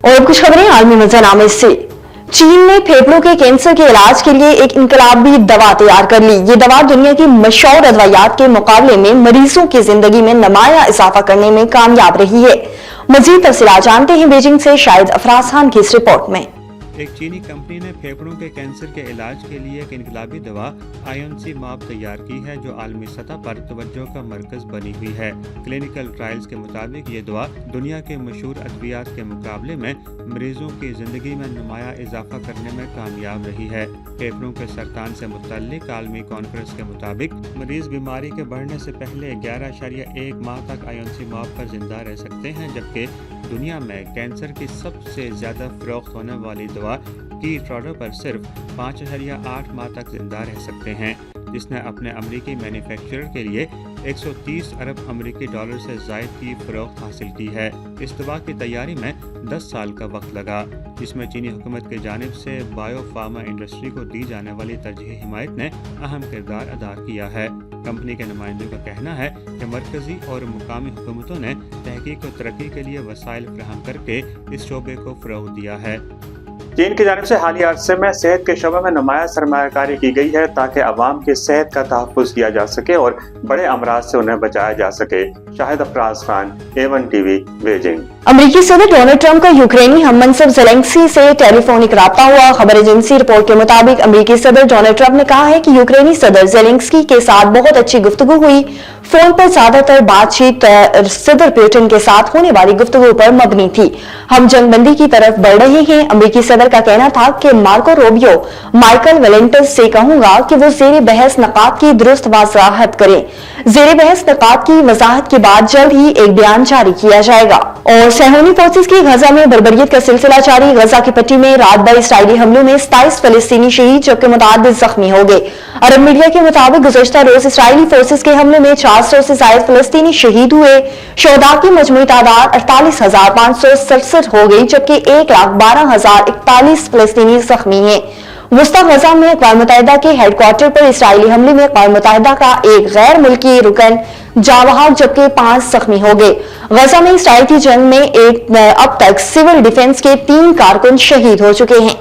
और कुछ खबरें आलमी मंजरनामे से। चीन ने फेफड़ों के कैंसर के इलाज के लिए एक इनकलाबी दवा तैयार कर ली। ये दवा दुनिया की मशहूर अदवायात के मुकाबले में मरीजों की जिंदगी में नुमाया इजाफा करने में कामयाब रही है। मजीद तफसीलात जानते हैं बीजिंग से शाहिद अफराज खान की इस रिपोर्ट में। एक चीनी कंपनी ने फेफड़ों के कैंसर के इलाज के लिए एक इनकलाबी दवा आयोनसीमाब तैयार की है, जो आलमी सतह पर तवज्जो का मरकज बनी हुई है। क्लिनिकल ट्रायल्स के मुताबिक ये दवा दुनिया के मशहूर अद्वियात के मुकाबले में मरीजों की जिंदगी में नुमाया इजाफा करने में कामयाब रही है। फेफड़ों के सरतान से मुतल्लिक आलमी कॉन्फ्रेंस के मुताबिक मरीज बीमारी के बढ़ने से पहले 11.1 माह तक आयोनसीमाब पर जिंदा रह सकते हैं, जबकि दुनिया में कैंसर की सबसे ज्यादा फरोख्त होने वाली दवा की ट्रॉडो पर सिर्फ 5.8 माह तक जिंदा रह सकते हैं, जिसने अपने अमरीकी मैन्युफैक्चरर के लिए 130 अरब अमरीकी डॉलर से ज़ायद की फरोख्त हासिल की है। इस दवा की तैयारी में 10 साल का वक्त लगा, जिसमें चीनी हुकूमत की जानिब से बायो फार्मा इंडस्ट्री को दी जाने वाली तरजीही हिमायत ने अहम किरदार अदा किया है। कंपनी के नुमाइंदों का कहना है कि मरकजी और मुकामी हुकूमतों ने तहकीक और तरक्की के लिए वसाइल फराहम करके इस शोबे को फ़रोग़ दिया है। चीन की जानिब से हालिया अरसे में सेहत के शोबे में नुमाया सरमायाकारी की गई है, ताकि अवाम की सेहत का तहफ़्फ़ुज़ किया जा सके और बड़े अमराज से उन्हें बचाया जा सके। Shahid Afraz Khan, A1 TV, Beijing. अमेरिकी सदर डोनाल्ड ट्रंप का यूक्रेनी हममनसब ज़ेलेंस्की से टेलीफोनिक राब्ता हुआ। खबर एजेंसी रिपोर्ट के मुताबिक अमेरिकी सदर डोनाल्ड ट्रंप ने कहा है कि यूक्रेनी सदर ज़ेलेंस्की के साथ बहुत अच्छी गुफ्तगू हुई। फोन पर ज्यादातर बातचीत सदर पुतिन के साथ होने वाली गुफ्तगू पर मबनी थी। हम जंगबंदी की तरफ बढ़ रहे हैं। अमेरिकी सदर का कहना था कि मार्को रूबियो माइकल वेलेंटेस से कहूंगा कि वो ज़ेरे बहस नकात की दुरुस्त वजाहत करें। ज़ेरे बहस नकात की वजाहत के बाद जल्द ही एक बयान जारी किया जाएगा। और सहूनी फोर्सेस की गजा में बर्बरियत का सिलसिला जारी। गजा की पट्टी में रात भर इसराइली हमलों में 27 फलस्तीनी शहीद जबकि मुतअद्दिद जख्मी हो गए। अरब मीडिया के मुताबिक गुज़श्ता रोज इसराइली फोर्सेस के हमले में 400 से ज्यादा फलस्तीनी शहीद हुए। शोहदा की मजमूई तादाद 48,567 हो गई, जबकि 1,12,041 फलस्तीनी जख्मी हैं। वस्ता गजा में अक़वाम मुत्तहिदा के हेडक्वार्टर पर इसराइली हमले में अक़वाम मुत्तहिदा का एक गैर मुल्की रुकन जावाह जबकि 5 जख्मी हो गए। गजा में इसराइल की जंग में अब तक सिविल डिफेंस के 3 कारकुन शहीद हो चुके हैं।